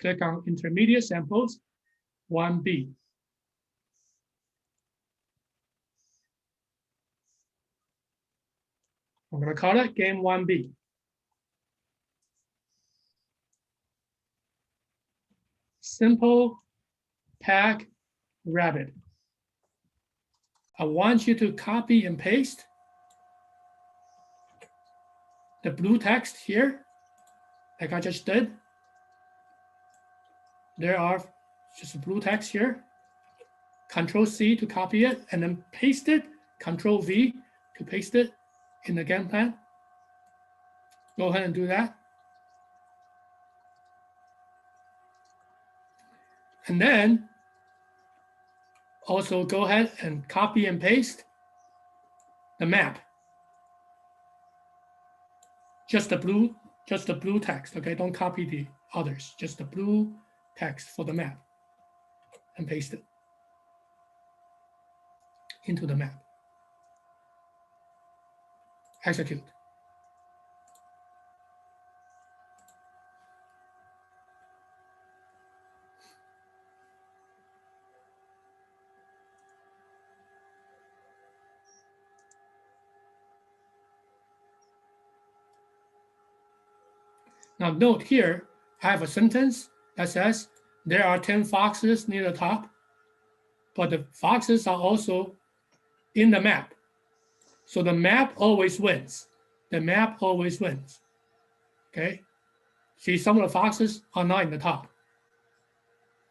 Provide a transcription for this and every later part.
Click on intermediate samples, 1B. I'm going to call it game 1B. Simple pack rabbit. I want you to copy and paste the blue text here, like I just did. There are just blue text here. Control C to copy it, and then paste it. Control V to paste it in the game plan. Go ahead and do that. And then also go ahead and copy and paste the map. Just the blue text, okay? Don't copy the others, just the blue text for the map, and paste it into the map. Execute. Now note here, I have a sentence that says there are 10 foxes near the top, but the foxes are also in the map. So the map always wins. The map always wins. Okay? See, some of the foxes are not in the top.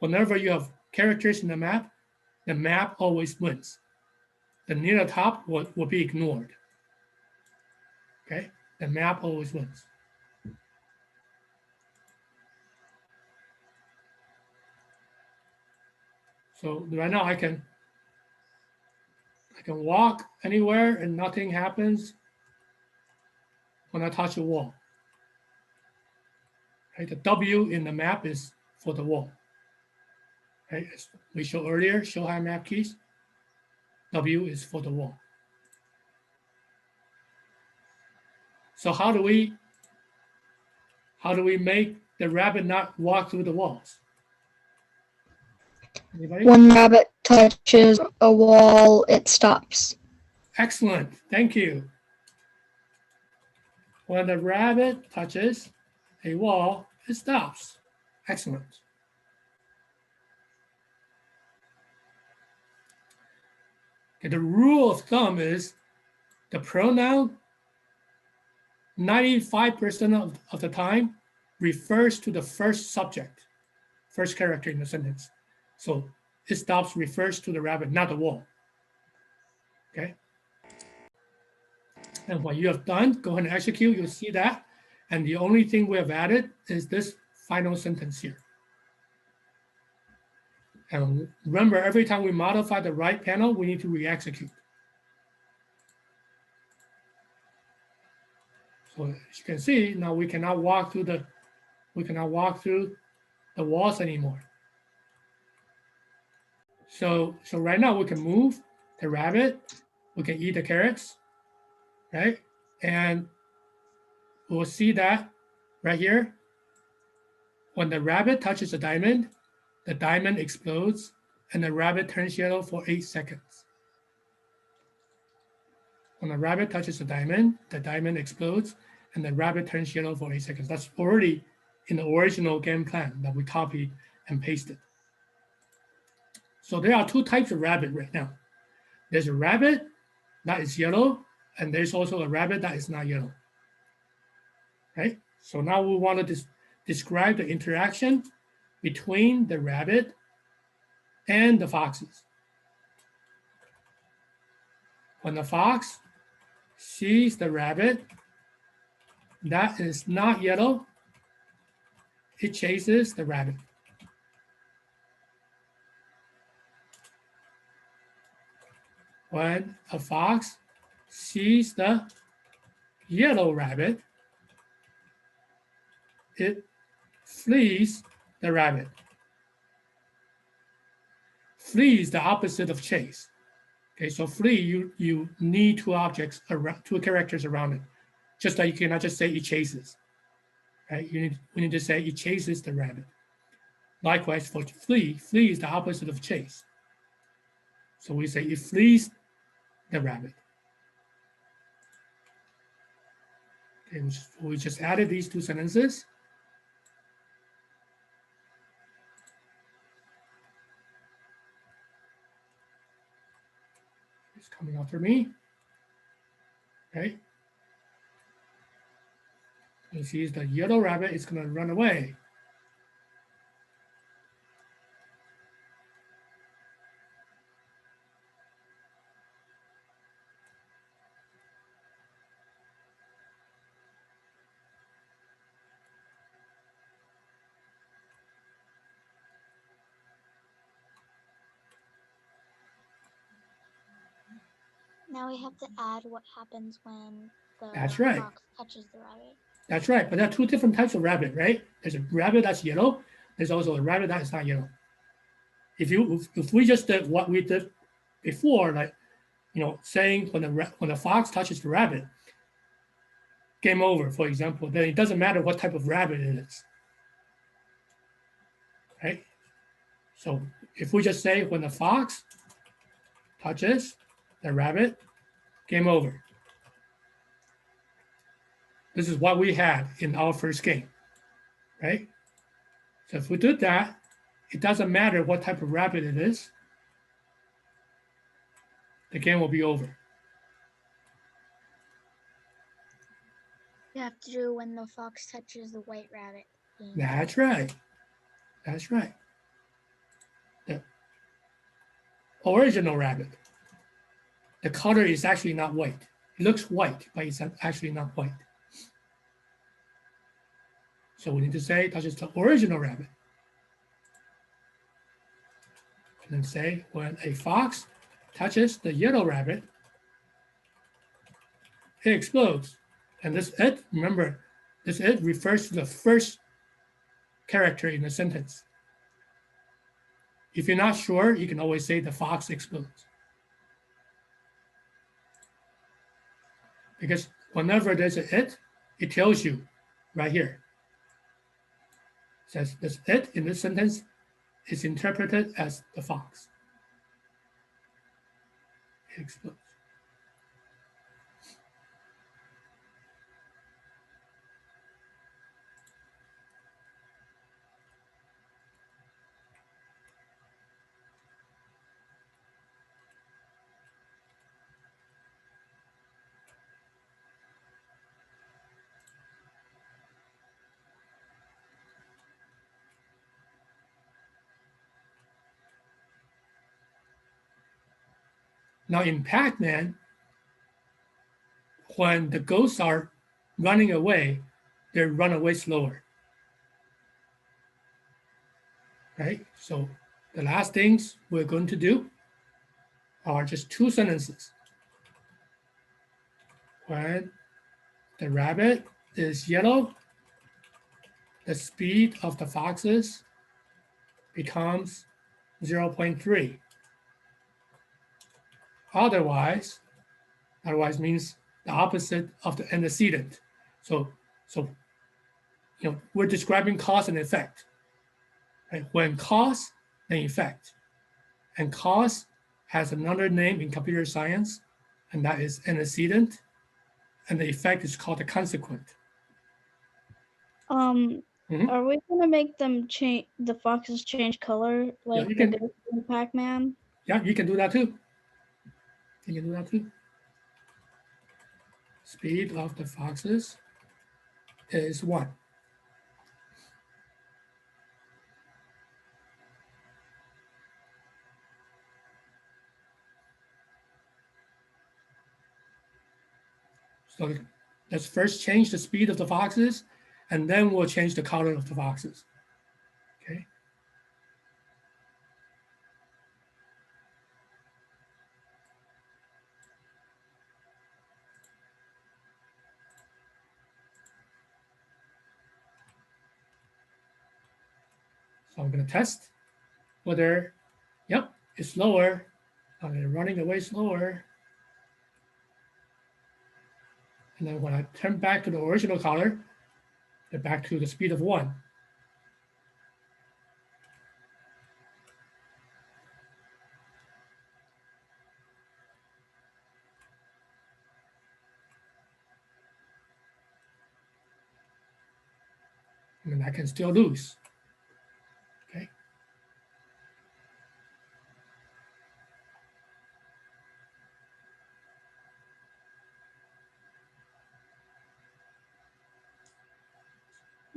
Whenever you have characters in the map always wins. The near the top will be ignored. Okay? The map always wins. So right now I can walk anywhere and nothing happens when I touch a wall. Right? The W in the map is for the wall. Right? As we showed earlier, show high map keys. W is for the wall. So how do we make the rabbit not walk through the walls? Anybody? When rabbit touches a wall, it stops. Excellent, thank you. When the rabbit touches a wall, it stops. Excellent. Okay, the rule of thumb is the pronoun 95% of the time refers to the first subject, first character in the sentence. So it stops refers to the rabbit, not the wall. Okay. And what you have done, go ahead and execute, you'll see that. And the only thing we have added is this final sentence here. And remember, every time we modify the right panel, we need to re-execute. So as you can see, now we cannot walk through the walls anymore. So right now we can move the rabbit, we can eat the carrots, right? And we'll see that right here. When the rabbit touches the diamond explodes and the rabbit turns yellow for 8 seconds. When the rabbit touches the diamond explodes and the rabbit turns yellow for 8 seconds. That's already in the original game plan that we copied and pasted. So there are 2 types of rabbit right now. There's a rabbit that is yellow, and there's also a rabbit that is not yellow. Right? So now we want to describe the interaction between the rabbit and the foxes. When the fox sees the rabbit that is not yellow, it chases the rabbit. When a fox sees the yellow rabbit, it flees the rabbit. Flee is the opposite of chase. Okay, so flee, you need 2 objects, 2 characters around it. Just like you cannot just say it chases. Right? We need to say it chases the rabbit. Likewise for flee, flee is the opposite of chase. So we say it flees the rabbit. Okay, we just added these two sentences. It's coming after me. Okay. You see the yellow rabbit is going to run away. Now we have to add what happens when the That's right. fox touches the rabbit. That's right. But there are two different types of rabbit, right? There's a rabbit that's yellow. There's also a rabbit that is not yellow. If we just did what we did before, like saying when the fox touches the rabbit, game over, for example, then it doesn't matter what type of rabbit it is, right? So if we just say when the fox touches the rabbit, game over. This is what we had in our first game, right? So if we do that, it doesn't matter what type of rabbit it is, the game will be over. You have to do when the fox touches the white rabbit. That's right. That's right. The original rabbit, the color is actually not white. It looks white, but it's actually not white. So we need to say that is the original rabbit. And then say when a fox touches the yellow rabbit, it explodes. And this it, remember, this it refers to the first character in the sentence. If you're not sure, you can always say the fox explodes. Because whenever there's an it tells you right here. It says this it in this sentence is interpreted as the fox. It explodes. Now in Pacman, when the ghosts are running away, they run away slower. Right? So the last things we're going to do are just two sentences. When the rabbit is yellow, the speed of the foxes becomes 0.3. Otherwise means the opposite of the antecedent. So we're describing cause and effect. Right? When cause, then effect. And cause has another name in computer science, and that is antecedent. And the effect is called the consequent. Are we gonna make them change the foxes change color like you they can, did in Pacman? Yeah, you can do that too. You can do that too. Speed of the foxes is 1. So let's first change the speed of the foxes, and then we'll change the color of the foxes. Okay. So I'm going to test whether, yep, it's slower. They're running away slower. And then when I turn back to the original color, they're back to the speed of 1. And I can still lose. Okay.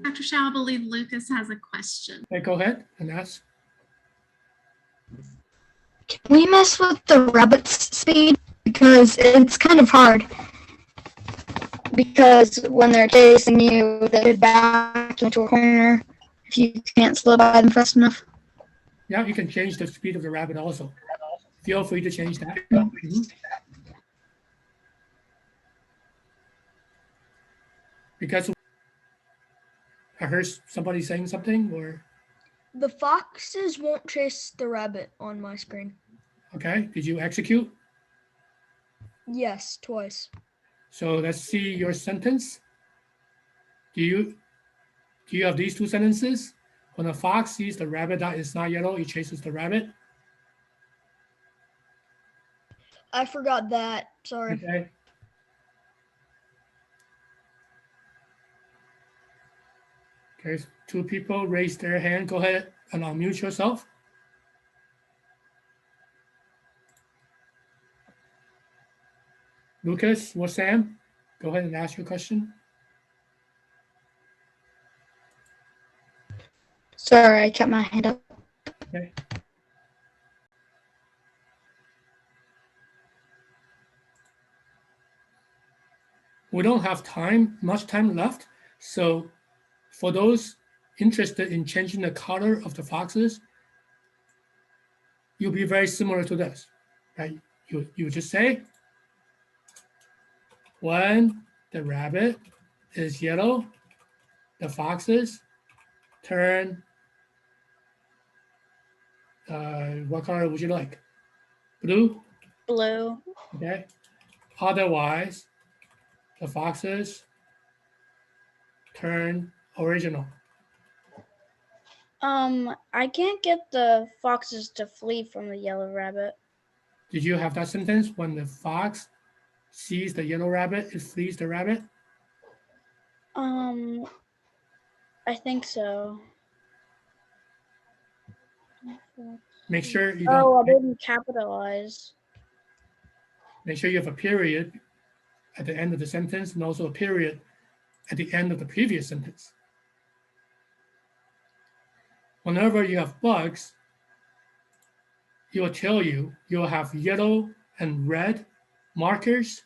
Dr. Shaw, I believe Lucas has a question. Okay, go ahead and ask. Can we mess with the rabbit's speed? Because it's kind of hard. Because when they're chasing you, they could back into a corner if you can't slow by them fast enough. Yeah, you can change the speed of the rabbit also. Feel free to change that. Mhm. Because I heard somebody saying something, or The foxes won't chase the rabbit on my screen. okay, did you execute? Yes, twice. So let's see your sentence. Do you have these two sentences? When a fox sees the rabbit that is not yellow, it chases the rabbit. I forgot that. Sorry. Okay. Okay, two people raise their hand. Go ahead and unmute yourself. Lucas or Sam, go ahead and ask your question. Sorry, I kept my hand up. Okay. We don't have much time left. So for those interested in changing the color of the foxes, you'll be very similar to this, right? You just say, when the rabbit is yellow, the foxes turn, what color would you like? Blue, Blue. okay? Otherwise, the foxes turn original. I can't get the foxes to flee from the yellow rabbit. Did you have that sentence? When the fox sees the yellow rabbit, it flees the rabbit? I think so. Make sure you Oh, I don't, didn't capitalize. make sure you have a period at the end of the sentence and also a period at the end of the previous sentence. Whenever you have bugs, it will tell you, you'll have yellow and red markers.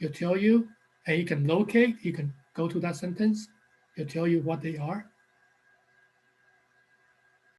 It'll tell you, and you can locate, you can go to that sentence. It'll tell you what they are.